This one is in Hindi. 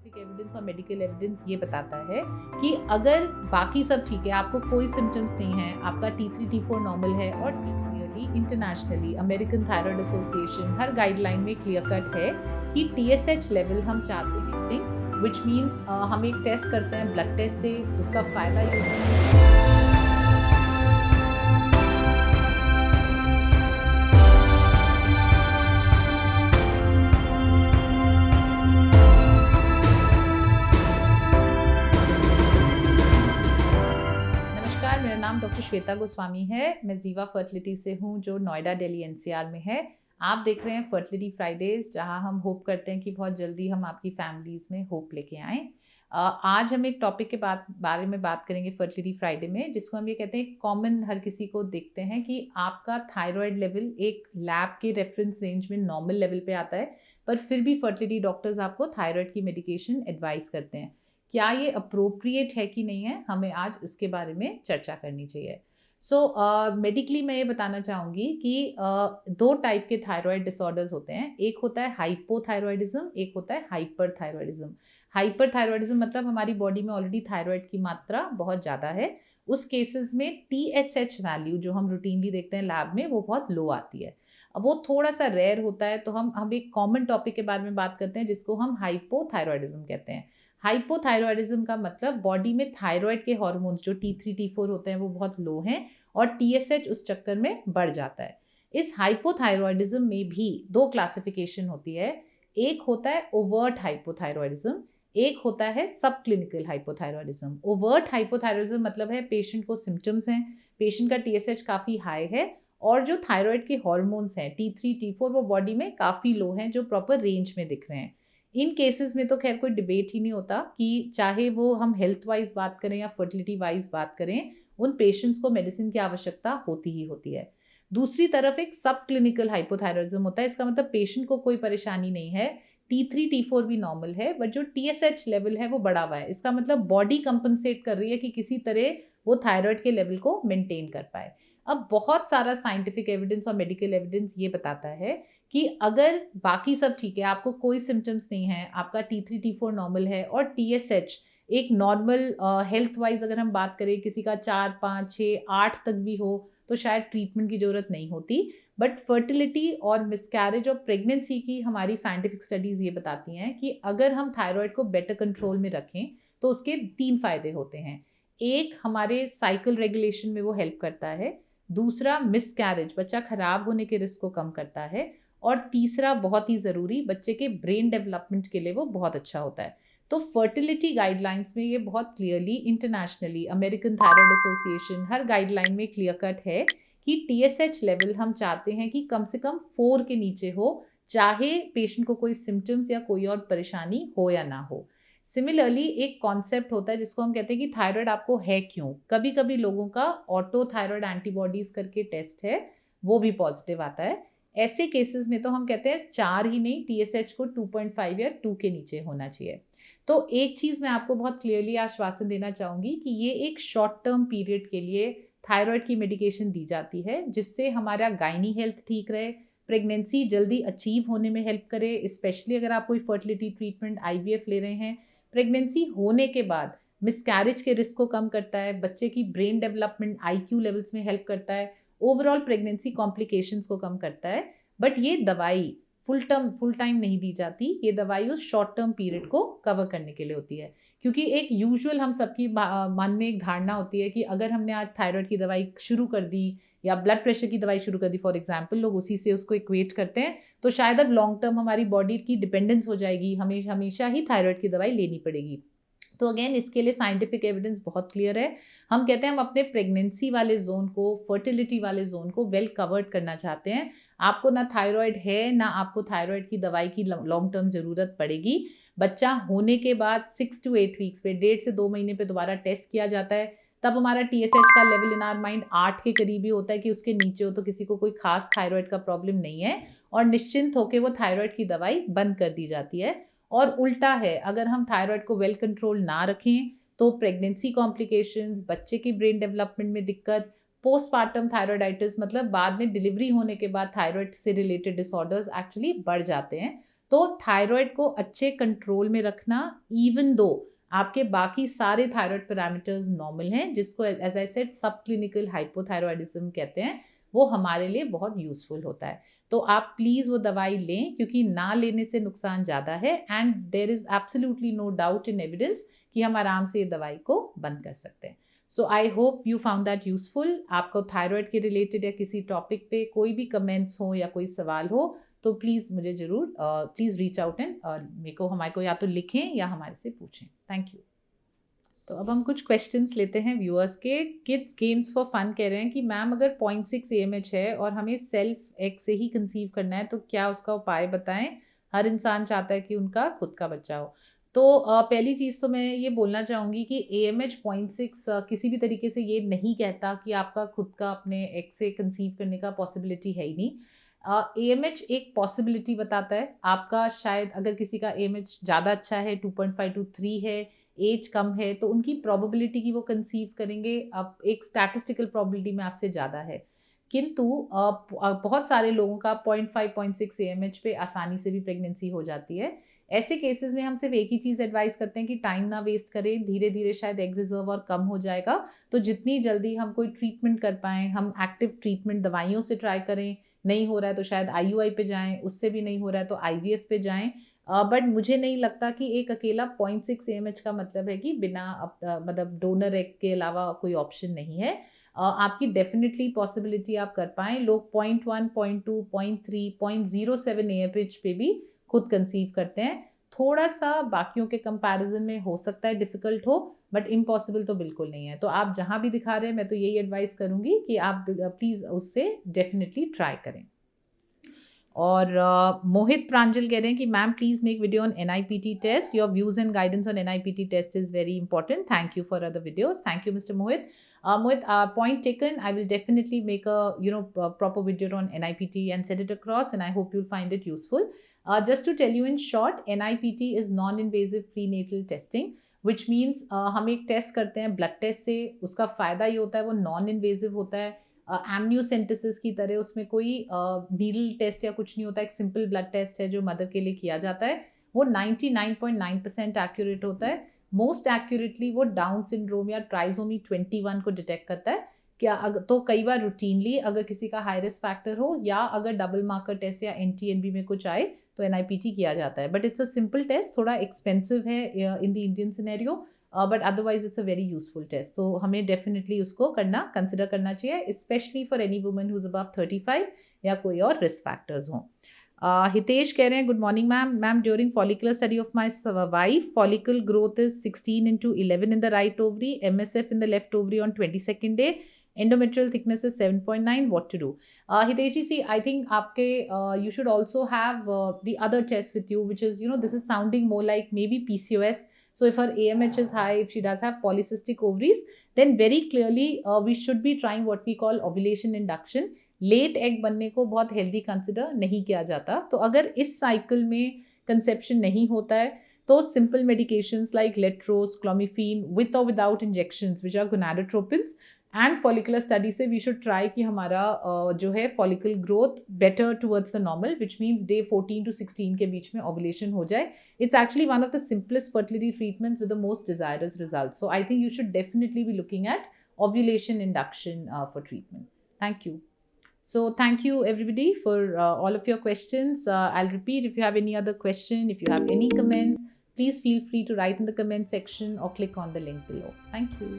साइंटिफिक एविडेंस और मेडिकल एविडेंस ये बताता है कि अगर बाकी सब ठीक है, आपको कोई सिम्टम्स नहीं है, आपका T3 T4 नॉर्मल है और clearly internationally American thyroid association हर गाइडलाइन में क्लियर कट है कि TSH लेवल हम चाहते हैं, विच मीन्स हम एक टेस्ट करते हैं ब्लड टेस्ट से, उसका फ़ायदा ये होता है। नमस्कार, मेरा नाम डॉक्टर श्वेता गोस्वामी है। मैं जीवा फर्टिलिटी से हूँ जो नोएडा, दिल्ली, NCR में है। आप देख रहे हैं फर्टिलिटी फ्राइडेज, जहाँ हम होप करते हैं कि बहुत जल्दी हम आपकी फैमिलीज़ में होप लेके आएँ। आज हम एक टॉपिक के बारे में बात करेंगे फर्टिलिटी फ्राइडे में, जिसको हम ये कहते हैं कॉमन हर किसी को देखते हैं कि आपका थायराइड लेवल एक लैब के रेफरेंस रेंज में नॉर्मल लेवल पे आता है, पर फिर भी फर्टिलिटी डॉक्टर्स आपको थायराइड की मेडिकेशन एडवाइस करते हैं। क्या ये अप्रोप्रिएट है कि नहीं है, हमें आज इसके बारे में चर्चा करनी चाहिए। मेडिकली मैं ये बताना चाहूँगी कि दो टाइप के थायराइड डिसऑर्डर्स होते हैं। एक होता है हाइपोथायरॉयडिज्म, एक होता है हाइपरथायरॉयडिज्म। हाइपरथायरॉयडिज्म मतलब हमारी बॉडी में ऑलरेडी थायराइड की मात्रा बहुत ज़्यादा है। उस केसेस में TSH वैल्यू जो हम रूटीनली देखते हैं लैब में, वो बहुत लो आती है। अब वो थोड़ा सा रेयर होता है, तो हम एक कॉमन टॉपिक के बारे में बात करते हैं जिसको हम हाइपोथायरॉयडिज्म कहते हैं। हाइपोथायरॉयडिज्म का मतलब बॉडी में थायराइड के हार्मोन्स जो T3 T4 होते हैं वो बहुत लो हैं और TSH उस चक्कर में बढ़ जाता है। इस हाइपोथायरॉयडिज्म में भी दो क्लासिफिकेशन होती है। एक होता है ओवर्ट हाइपोथायरॉयडिज्म, एक होता है सब क्लिनिकल हाइपोथायरॉयडिज्म। ओवर्ट हाइपोथायरॉयडिज्म मतलब है पेशेंट को सिम्टम्स हैं, पेशेंट का TSH काफ़ी हाई है और जो थायराइड के हार्मोन्स हैं T3 T4 वो बॉडी में काफ़ी लो हैं, जो प्रॉपर रेंज में दिख रहे हैं। इन केसेस में तो खैर कोई डिबेट ही नहीं होता कि चाहे वो हम हेल्थ वाइज बात करें या फर्टिलिटी वाइज बात करें, उन पेशेंट्स को मेडिसिन की आवश्यकता होती ही होती है। दूसरी तरफ एक सब क्लिनिकल हाइपोथायरॉयडिज्म होता है। इसका मतलब पेशेंट को कोई परेशानी नहीं है, T3 T4 भी नॉर्मल है, बट जो TSH लेवल है वो बढ़ा हुआ है। इसका मतलब बॉडी कंपनसेट कर रही है कि किसी तरह वो थायराइड के लेवल को मेंटेन कर पाए। अब बहुत सारा साइंटिफिक एविडेंस और मेडिकल एविडेंस ये बताता है कि अगर बाकी सब ठीक है, आपको कोई सिम्टम्स नहीं है, आपका T3 T4 नॉर्मल है और TSH एक नॉर्मल हेल्थ वाइज अगर हम बात करें किसी का 4, 5, 6, 8 तक भी हो तो शायद ट्रीटमेंट की ज़रूरत नहीं होती। बट फर्टिलिटी और मिसकैरेज और प्रेगनेंसी की हमारी साइंटिफिक स्टडीज़ ये बताती हैं कि अगर हम थायराइड को बेटर कंट्रोल में रखें तो उसके 3 फ़ायदे होते हैं। एक, हमारे साइकिल रेगुलेशन में वो हेल्प करता है। दूसरा, मिसकैरेज, बच्चा खराब होने के रिस्क को कम करता है। और तीसरा, बहुत ही ज़रूरी, बच्चे के ब्रेन डेवलपमेंट के लिए वो बहुत अच्छा होता है। तो फर्टिलिटी गाइडलाइंस में ये बहुत clearly internationally American thyroid association हर गाइडलाइन में क्लियर कट है कि TSH लेवल हम चाहते हैं कि कम से कम 4 के नीचे हो, चाहे पेशेंट को कोई सिम्टम्स या कोई और परेशानी हो या ना हो। सिमिलरली एक कॉन्सेप्ट होता है जिसको हम कहते हैं कि थायराइड आपको है क्यों। कभी कभी लोगों का ऑटो थायराइड एंटीबॉडीज करके टेस्ट है, वो भी पॉजिटिव आता है। ऐसे केसेस में तो हम कहते हैं 4 ही नहीं, TSH को 2.5 या 2 के नीचे होना चाहिए। तो एक चीज़ मैं आपको बहुत क्लियरली आश्वासन देना चाहूँगी कि ये एक शॉर्ट टर्म पीरियड के लिए थायराइड की मेडिकेशन दी जाती है, जिससे हमारा गायनी हेल्थ ठीक रहे, प्रेगनेंसी जल्दी अचीव होने में हेल्प करे, स्पेशली अगर आप कोई फर्टिलिटी ट्रीटमेंट IVF ले रहे हैं। प्रेगनेंसी होने के बाद मिसकैरेज के रिस्क को कम करता है, बच्चे की ब्रेन डेवलपमेंट IQ लेवल्स में हेल्प करता है, ओवरऑल प्रेगनेंसी कॉम्प्लिकेशंस को कम करता है। बट ये दवाई फुल टाइम नहीं दी जाती, ये दवाई उस शॉर्ट टर्म पीरियड को कवर करने के लिए होती है। क्योंकि एक यूजुअल हम सबकी मन में एक धारणा होती है कि अगर हमने आज थायराइड की दवाई शुरू कर दी या ब्लड प्रेशर की दवाई शुरू कर दी फॉर एग्जांपल, लोग उसी से उसको इक्वेट करते हैं, तो शायद अब लॉन्ग टर्म हमारी बॉडी की डिपेंडेंस हो जाएगी, हमें हमेशा ही थायराइड की दवाई लेनी पड़ेगी। तो अगेन इसके लिए साइंटिफिक एविडेंस बहुत क्लियर है। हम कहते हैं हम अपने प्रेगनेंसी वाले जोन को, फर्टिलिटी वाले जोन को वेल कवर्ड करना चाहते हैं। आपको ना थायराइड है, ना आपको थायराइड की दवाई की लॉन्ग टर्म ज़रूरत पड़ेगी। बच्चा होने के बाद 6 to 8 वीक्स पे, 1.5 से 2 महीने पे दोबारा टेस्ट किया जाता है। तब हमारा TSH का लेवल इन आर माइंड 8 के करीब ही होता है कि उसके नीचे हो तो किसी को कोई खास थायराइड का प्रॉब्लम नहीं है और निश्चिंत होकर वो थायराइड की दवाई बंद कर दी जाती है। और उल्टा है, अगर हम थायराइड को वेल कंट्रोल ना रखें तो प्रेगनेंसी कॉम्प्लिकेशंस, बच्चे की ब्रेन डेवलपमेंट में दिक्कत, पोस्टपार्टम थायराइडाइटिस मतलब बाद में डिलीवरी होने के बाद थायराइड से रिलेटेड डिसऑर्डर्स एक्चुअली बढ़ जाते हैं। तो थायराइड को अच्छे कंट्रोल में रखना, इवन दो आपके बाकी सारे थायराइड पैरामीटर्स नॉर्मल हैं, जिसको एज आई सेड सब क्लिनिकल हाइपोथायरॉयडिज्म कहते हैं, वो हमारे लिए बहुत यूजफुल होता है। तो आप प्लीज़ वो दवाई लें, क्योंकि ना लेने से नुकसान ज़्यादा है, and there is absolutely no doubt in evidence कि हम आराम से ये दवाई को बंद कर सकते हैं। So I hope you found that useful. आपको थायराइड के रिलेटेड या किसी टॉपिक पे कोई भी कमेंट्स हो या कोई सवाल हो तो प्लीज़ मुझे ज़रूर प्लीज़ रीच आउट एंड मेरे को हमारे को या तो लिखें या हमारे से पूछें। Thank you. तो अब हम कुछ क्वेश्चंस लेते हैं व्यूअर्स के। किड्स गेम्स फॉर फन कह रहे हैं कि मैम अगर 0.6 AMH है और हमें सेल्फ एग से ही कंसीव करना है तो क्या उसका उपाय बताएं। हर इंसान चाहता है कि उनका खुद का बच्चा हो। तो पहली चीज़ तो मैं ये बोलना चाहूँगी कि AMH 0.6 किसी भी तरीके से ये नहीं कहता कि आपका खुद का अपने एग से कंसीव करने का पॉसिबिलिटी है ही नहीं। AMH एक पॉसिबिलिटी बताता है। आपका शायद अगर किसी का AMH ज़्यादा अच्छा है, 2.5 to 3 है, एज कम है, तो उनकी प्रोबेबिलिटी कि वो कंसीव करेंगे अब एक स्टैटिस्टिकल प्रोबेबिलिटी में आपसे ज़्यादा है। किंतु बहुत सारे लोगों का 0.5 0.6 AMH पे आसानी से भी प्रेगनेंसी हो जाती है। ऐसे केसेस में हम सिर्फ एक ही चीज़ एडवाइस करते हैं कि टाइम ना वेस्ट करें, धीरे धीरे शायद एग रिजर्व और कम हो जाएगा। तो जितनी जल्दी हम कोई ट्रीटमेंट कर पाएँ, हम एक्टिव ट्रीटमेंट दवाइयों से ट्राई करें, नहीं हो रहा है तो शायद IUI पे जाएँ, उससे भी नहीं हो रहा है तो IVF पे जाएँ। बट मुझे नहीं लगता कि एक अकेला 0.6 AMH का मतलब है कि बिना मतलब डोनर एग के अलावा कोई ऑप्शन नहीं है। आपकी डेफिनेटली पॉसिबिलिटी आप कर पाएँ। लोग 0.1, 0.2, 0.3, 0.07 AMH पे भी खुद कंसीव करते हैं। थोड़ा-सा बाकियों के कंपैरिज़न में हो सकता है डिफ़िकल्ट हो, बट इम्पॉसिबल तो बिल्कुल नहीं है। तो आप जहाँ भी दिखा रहे हैं, मैं तो यही एडवाइस करूँगी कि आप प्लीज़ उससे डेफिनेटली ट्राई करें। और मोहित प्रांजल कह रहे हैं कि ma'am please make video on NIPT test. Your views and guidance on NIPT test is very important. Thank you for other videos. Thank you mister Mohit. Mohit, point taken. I will definitely make a proper video on NIPT and send it across, and I hope you'll find it useful. Just to tell you in short, NIPT is non-invasive prenatal testing, which means हम एक टेस्ट करते हैं ब्लड टेस्ट से। उसका फ़ायदा ये होता है वो नॉन इन्वेजिव होता है, एमनियोसेंटेसिस की तरह उसमें कोई नीडल टेस्ट या कुछ नहीं होता। एक सिंपल ब्लड टेस्ट है जो मदर के लिए किया जाता है। वो 99.9% एक्यूरेट होता है। मोस्ट एक्यूरेटली वो डाउन सिंड्रोम या ट्राइसोमी 21 को डिटेक्ट करता है। तो कई बार रूटीनली अगर किसी का हाई रिस्क फैक्टर हो या अगर डबल मार्कर टेस्ट या NT-NB में कुछ आए तो NIPT किया जाता है। But it's a simple test, थोड़ा एक्सपेंसिव है in the Indian scenario, but otherwise it's a very useful test. तो हमें डेफिनेटली उसको कंसिडर करना चाहिए, specially for any woman who is above 35 या कोई और रिस्क फैक्टर्स हों। हितेश कह रहे हैं good morning ma'am during follicular study of my wife follicle growth is 16/11 in the right ovary, MSF in the left ovary on 22nd day, endometrial thickness is 7.9. What to do? Hitesh ji, see, I think आपके you should also have the other test with you, which is, this is sounding more like maybe PCOS. So if her AMH is high, if she does have polycystic ovaries, then very clearly we should be trying what we call ovulation induction. Late egg बनने को बहुत हेल्दी कंसिडर नहीं किया जाता। तो अगर इस साइकिल में कंसेप्शन नहीं होता है तो simple medications like letroz, clomiphene with और without injections which are gonadotropins and follicular study से वी शुड ट्राई कि हमारा जो है follicle growth better towards the normal, which means day 14 to 16 के बीच में ओवुलेशन हो जाए। It's actually one of the simplest fertility treatments with the most desirous result. So I think you should definitely be looking at ovulation induction for treatment. Thank you. So thank you everybody for all of your questions. I'll repeat, if you have any other question, if you have any comments, please feel free to write in the comment section or click on the link below. Thank you.